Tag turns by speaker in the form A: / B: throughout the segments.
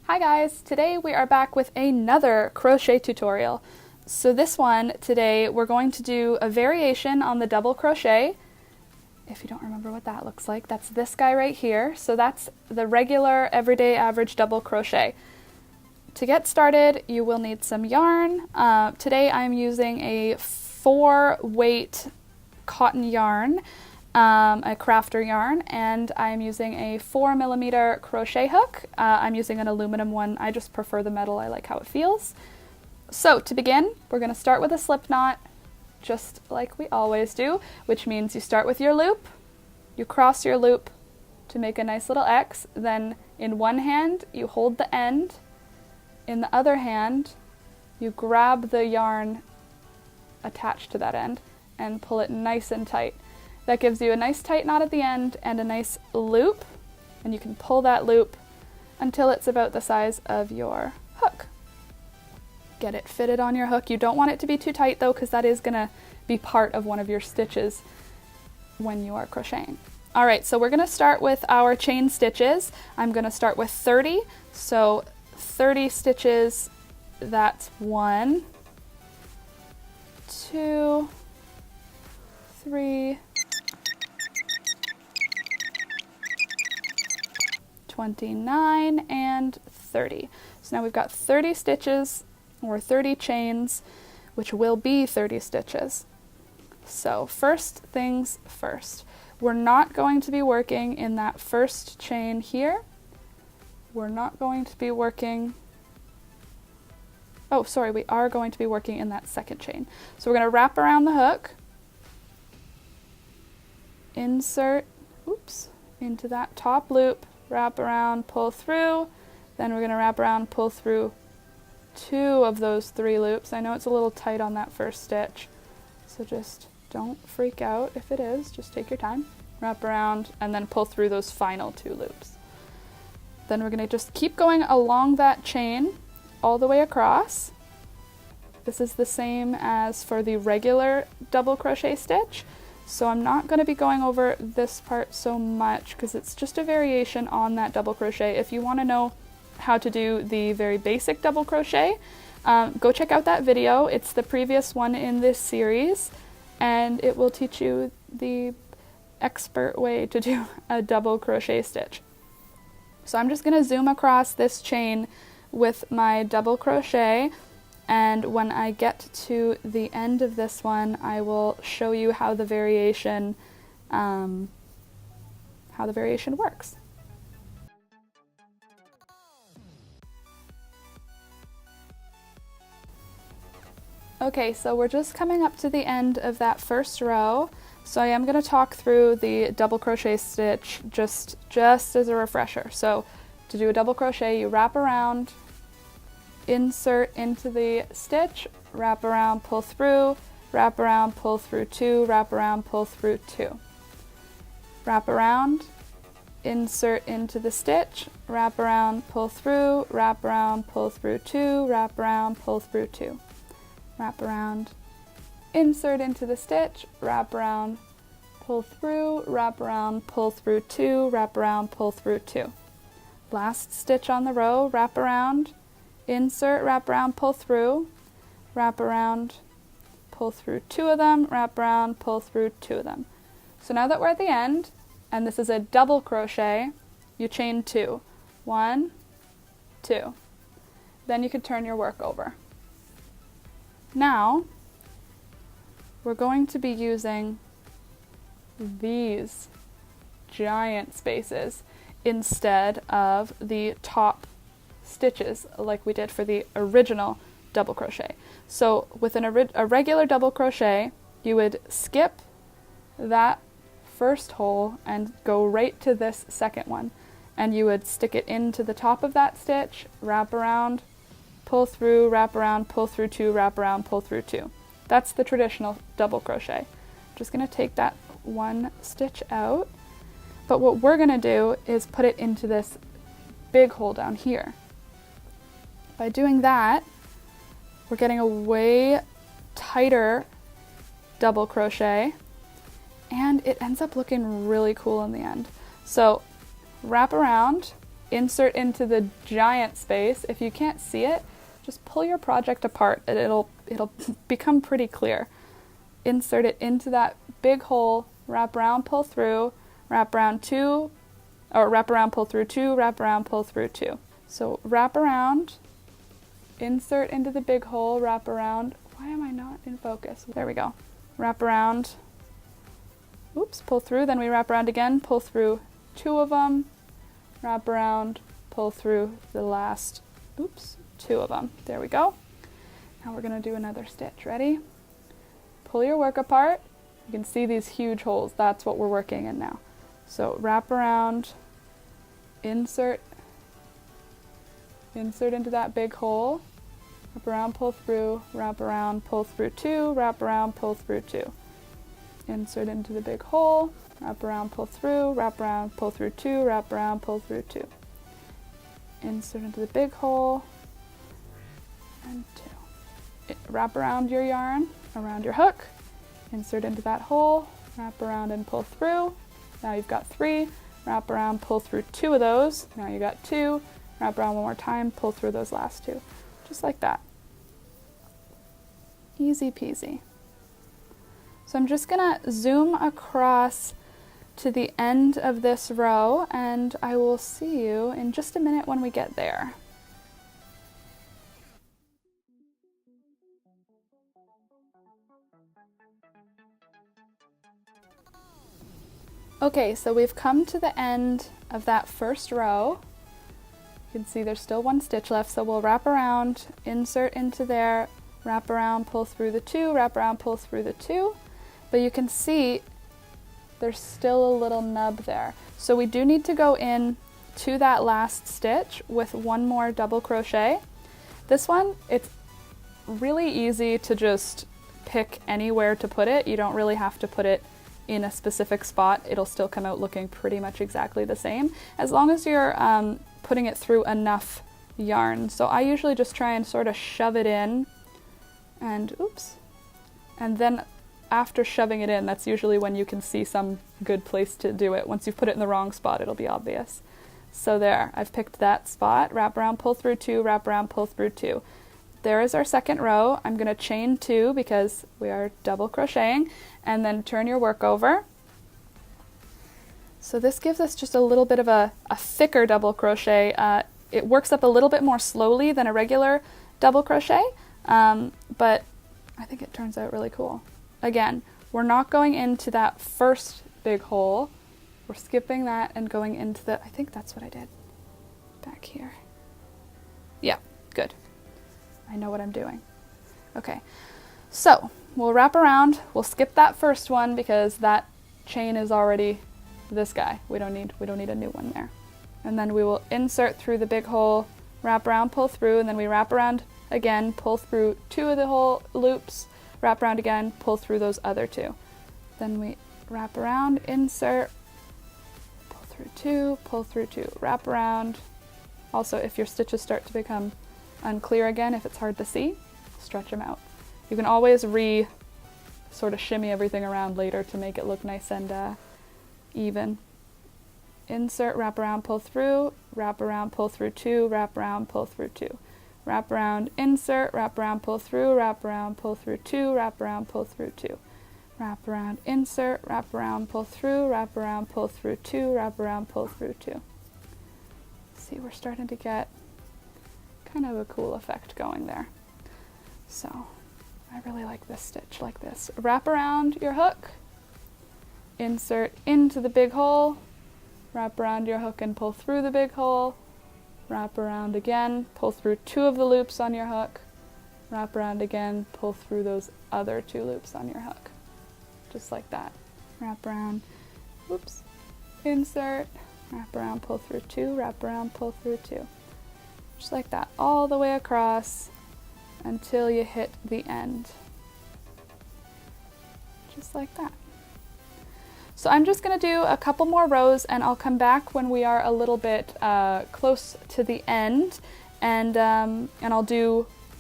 A: Hi guys, today we are back with another crochet tutorial. So this one today we're going to do a variation on the double crochet. If you don't remember what that looks like, that's this guy right here. So that's the regular everyday average double crochet. To get started, you will need some yarn. Today I'm using a 4-weight cotton yarn, a crafter yarn, and I'm using a 4mm crochet hook. I'm using an aluminum one. I just prefer the metal. I like how it feels. So to begin, we're going to start with a slip knot, just like we always do, which means you start with your loop, you cross your loop to make a nice little X, then in one hand you hold the end, in the other hand you grab the yarn attached to that end and pull it nice and tight. That gives you a nice tight knot at the end and a nice loop, and you can pull that loop until it's about the size of your hook. Get it fitted on your hook. You don't want it to be too tight though, because that is going to be part of one of your stitches when you are crocheting. All right, so we're going to start with our chain stitches. I'm going to start with 30. So 30 stitches, that's 1, 2, 3, 29, and 30. So now we've got 30 stitches, or 30 chains, which will be 30 stitches. So first things first, we're not going to be working in that first chain here. We're not going to be working, oh sorry, we are going to be working in that second chain. So we're going to wrap around the hook, insert, into that top loop, wrap around, pull through, then we're going to wrap around, pull through 2 of those 3 loops. I know it's a little tight on that first stitch, so just don't freak out if it is, just take your time. Wrap around and then pull through those final 2 loops. Then we're going to just keep going along that chain all the way across. This is the same as for the regular double crochet stitch, so I'm not going to be going over this part so much because it's just a variation on that double crochet. If you want to know how to do the very basic double crochet, go check out that video. It's the previous one in this series, and it will teach you the expert way to do a double crochet stitch. So I'm just going to zoom across this chain with my double crochet, and when I get to the end of this one, I will show you how the variation works. Okay, so we're just coming up to the end of that first row. So I am going to talk through the double crochet stitch just as a refresher. So to do a double crochet, you wrap around, insert into the stitch, wrap around, pull through, wrap around, pull through 2, wrap around, pull through 2. Wrap around, insert into the stitch, wrap around, pull through, wrap around, pull through 2, wrap around, pull through 2. Wrap around, insert into the stitch, wrap around, pull through, wrap around, pull through 2, wrap around, pull through 2. Last stitch on the row, wrap around, insert, wrap around, pull through, wrap around, pull through 2 of them, wrap around, pull through 2 of them. So now that we're at the end, and this is a double crochet, you chain 2. 1, 2. Then you can turn your work over. Now, we're going to be using these giant spaces instead of the top stitches like we did for the original double crochet. So with a regular double crochet, you would skip that first hole and go right to this second one, and you would stick it into the top of that stitch, wrap around, pull through, wrap around, pull through 2, wrap around, pull through 2. That's the traditional double crochet. I'm just going to take that one stitch out, but what we're going to do is put it into this big hole down here. By doing that, we're getting a way tighter double crochet, and it ends up looking really cool in the end. So wrap around, insert into the giant space. If you can't see it, just pull your project apart and it'll become pretty clear. Insert it into that big hole, wrap around, pull through, wrap around two, or wrap around, pull through two, wrap around, pull through two. So wrap around, insert into the big hole, wrap around. Why am I not in focus? There we go. Wrap around, oops, pull through, then we wrap around again, pull through two of them, wrap around, pull through the last, oops, two of them. There we go. Now we're gonna do another stitch. Ready? Pull your work apart. You can see these huge holes. That's what we're working in now. So wrap around, insert into that big hole, wrap around, pull through, wrap around, pull through two, wrap around, pull through two. Insert into the big hole, wrap around, pull through, wrap around, pull through two, wrap around, pull through two. Insert into the big hole, and two. Wrap around your yarn, around your hook, insert into that hole, wrap around and pull through. Now you've got three, wrap around, pull through two of those. Now you got two, wrap around one more time, pull through those last two. Just like that. Easy peasy. So I'm just gonna zoom across to the end of this row and I will see you in just a minute when we get there. Okay, so we've come to the end of that first row. You can see there's still one stitch left, so we'll wrap around, insert into there, wrap around, pull through the two, wrap around, pull through the two. But you can see there's still a little nub there. So we do need to go in to that last stitch with one more double crochet. This one, it's really easy to just pick anywhere to put it. You don't really have to put it in a specific spot. It'll still come out looking pretty much exactly the same, as long as you're putting it through enough yarn. So I usually just try and sort of shove it in, and oops, and then after shoving it in, that's usually when you can see some good place to do it. Once you've put it in the wrong spot, it'll be obvious. So there, I've picked that spot, wrap around, pull through two, wrap around, pull through two. There is our second row. I'm going to chain two because we are double crocheting, and then turn your work over. So this gives us just a little bit of a thicker double crochet. It works up a little bit more slowly than a regular double crochet, but I think it turns out really cool. Again, we're not going into that first big hole. We're skipping that and going into the, I think that's what I did back here. Yeah, good. I know what I'm doing. Okay, so we'll wrap around, we'll skip that first one because that chain is already this guy. We don't need a new one there. And then we will insert through the big hole, wrap around, pull through, and then we wrap around again, pull through two of the hole loops, wrap around again, pull through those other two. Then we wrap around, insert, pull through two, wrap around. Also, if your stitches start to become unclear again, if it's hard to see, stretch them out. You can always sort of shimmy everything around later to make it look nice and even. Insert, wrap around, pull through, wrap around, pull through two, wrap around, pull through two. Wrap around, insert, wrap around, pull through, wrap around, pull through two, wrap around, pull through two. Wrap around, insert, wrap around, pull through, wrap around, pull through two, wrap around, pull through two. See, we're starting to get kind of a cool effect going there. So I really like this stitch like this. Wrap around your hook, insert into the big hole, wrap around your hook and pull through the big hole, wrap around again, pull through two of the loops on your hook, wrap around again, pull through those other two loops on your hook. Just like that. Wrap around, whoops, insert, wrap around, pull through two, wrap around, pull through two. Just like that, all the way across until you hit the end. Just like that. So I'm just going to do a couple more rows and I'll come back when we are a little bit close to the end, and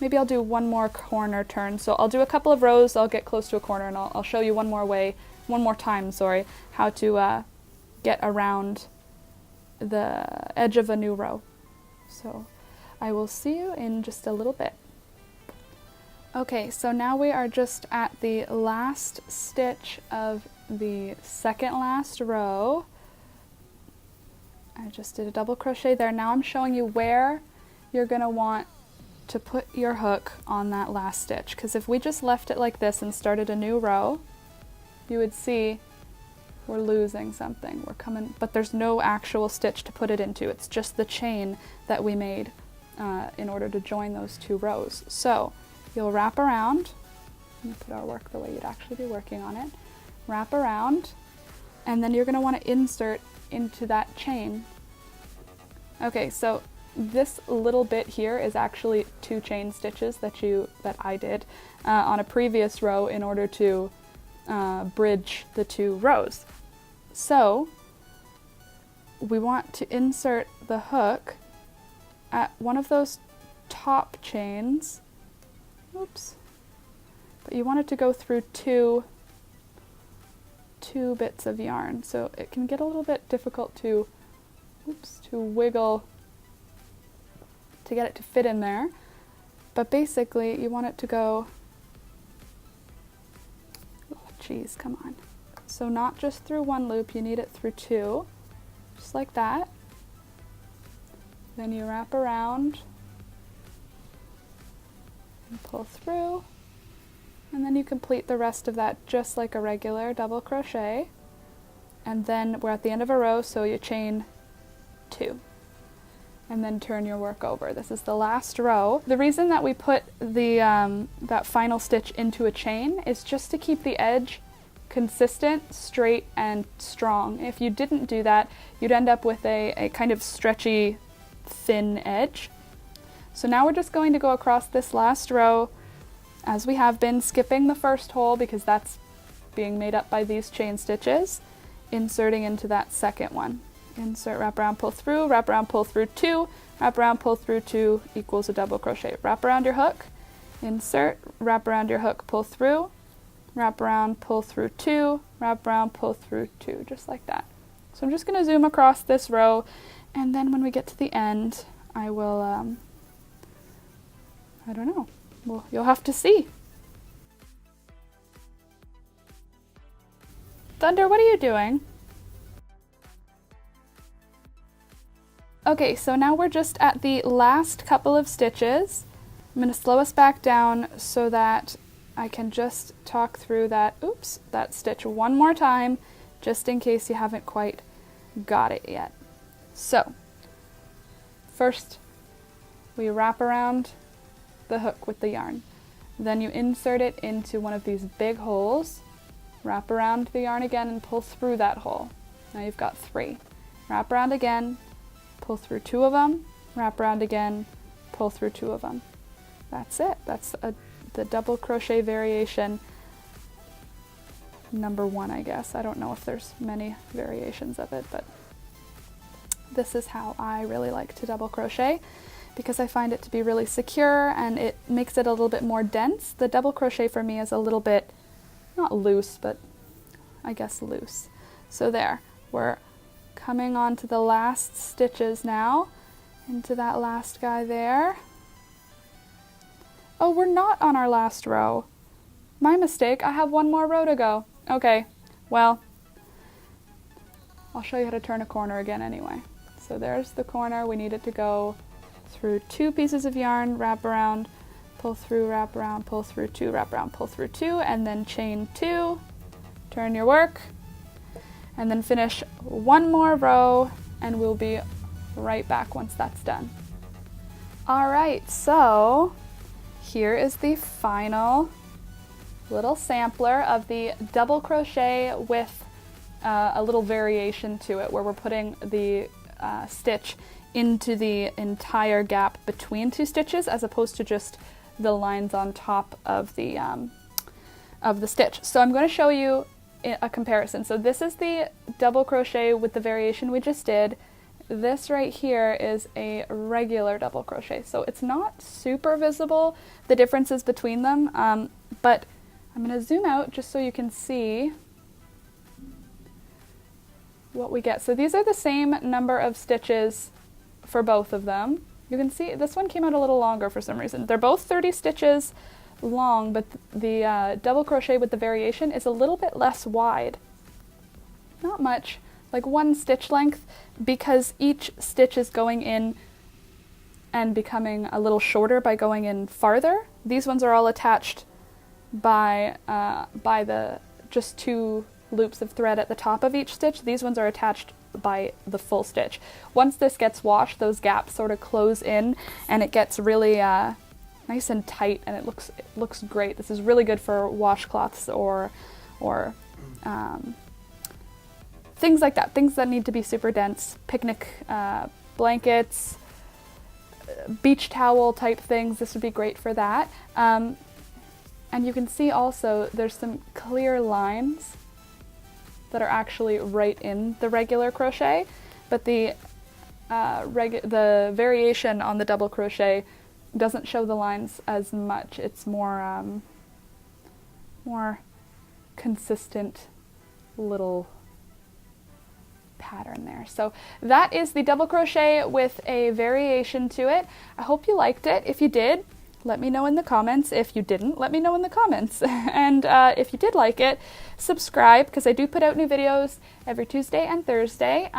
A: maybe I'll do one more corner turn. So I'll do a couple of rows, I'll get close to a corner, and I'll show you one more time, how to get around the edge of a new row. So I will see you in just a little bit. Okay, so now we are just at the last stitch of the second last row. I just did a double crochet there. Now I'm showing you where you're going to want to put your hook on that last stitch, because if we just left it like this and started a new row, you would see we're losing something. We're coming, but there's no actual stitch to put it into. It's just the chain that we made in order to join those two rows. So you'll wrap around, let me put our work the way you'd actually be working on it, wrap around, and then you're going to want to insert into that chain. Okay, so this little bit here is actually 2 chain stitches that I did on a previous row in order to bridge the 2 rows. So we want to insert the hook at one of those top chains. Oops. But you want it to go through two bits of yarn, so it can get a little bit difficult to wiggle to get it to fit in there. But basically you want it to go, oh geez, come on. So not just through one loop, you need it through 2, just like that. Then you wrap around and pull through, and then you complete the rest of that just like a regular double crochet. And then we're at the end of a row, so you chain 2 and then turn your work over. This is the last row. The reason that we put the that final stitch into a chain is just to keep the edge consistent, straight, and strong. If you didn't do that, you'd end up with a kind of stretchy, thin edge. So now we're just going to go across this last row as we have been, skipping the first hole because that's being made up by these chain stitches, inserting into that second one. Insert, wrap around, pull through, wrap around, pull through 2, wrap around, pull through 2 equals a double crochet. Wrap around your hook, insert, wrap around your hook, pull through, wrap around, pull through 2, wrap around, pull through 2, just like that. So I'm just going to zoom across this row, and then when we get to the end, I will, I don't know, well, you'll have to see. Thunder, what are you doing? Okay, so now we're just at the last couple of stitches. I'm going to slow us back down so that I can just talk through that, that stitch one more time, just in case you haven't quite got it yet. So, first we wrap around the hook with the yarn. Then you insert it into one of these big holes, wrap around the yarn again and pull through that hole. Now you've got 3. Wrap around again, pull through 2 of them, wrap around again, pull through 2 of them. That's it. That's the double crochet variation number 1, I guess. I don't know if there's many variations of it, but this is how I really like to double crochet because I find it to be really secure and it makes it a little bit more dense. The double crochet for me is a little bit, not loose, but I guess loose. So there, we're coming on to the last stitches now, into that last guy there. Oh, we're not on our last row. My mistake, I have one more row to go. Okay, well, I'll show you how to turn a corner again anyway. So there's the corner. We need it to go through 2 pieces of yarn, wrap around, pull through, wrap around, pull through 2, wrap around, pull through 2, and then chain 2, turn your work, and then finish one more row, and we'll be right back once that's done. All right, so here is the final little sampler of the double crochet with a little variation to it, where we're putting the stitch into the entire gap between 2 stitches as opposed to just the lines on top of the stitch. So I'm going to show you a comparison. So this is the double crochet with the variation we just did. This right here is a regular double crochet. So it's not super visible, the differences between them, but I'm going to zoom out just so you can see what we get. So these are the same number of stitches for both of them. You can see this one came out a little longer for some reason. They're both 30 stitches long, but the double crochet with the variation is a little bit less wide. Not much, like 1 stitch length, because each stitch is going in and becoming a little shorter by going in farther. These ones are all attached by the just 2 loops of thread at the top of each stitch. These ones are attached by the full stitch. Once this gets washed, those gaps sort of close in and it gets really nice and tight, and it looks great. This is really good for washcloths or things like that, things that need to be super dense, picnic blankets, beach towel type things. This would be great for that. And you can see also there's some clear lines that are actually right in the regular crochet, but the variation on the double crochet doesn't show the lines as much. It's more more consistent little pattern there. So that is the double crochet with a variation to it. I hope you liked it. If you did, let me know in the comments. If you didn't, let me know in the comments. And if you did like it, subscribe, because I do put out new videos every Tuesday and Thursday,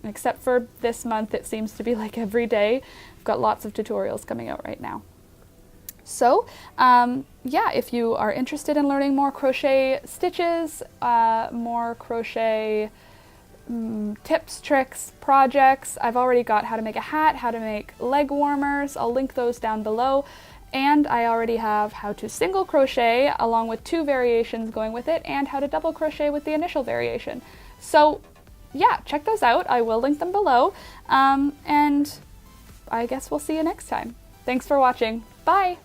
A: except for this month it seems to be like every day. I've got lots of tutorials coming out right now. So yeah, if you are interested in learning more crochet stitches, more crochet tips, tricks, projects, I've already got how to make a hat, how to make leg warmers. I'll link those down below. And I already have how to single crochet along with 2 variations going with it, and how to double crochet with the initial variation. So yeah, check those out. I will link them below. And I guess we'll see you next time. Thanks for watching. Bye!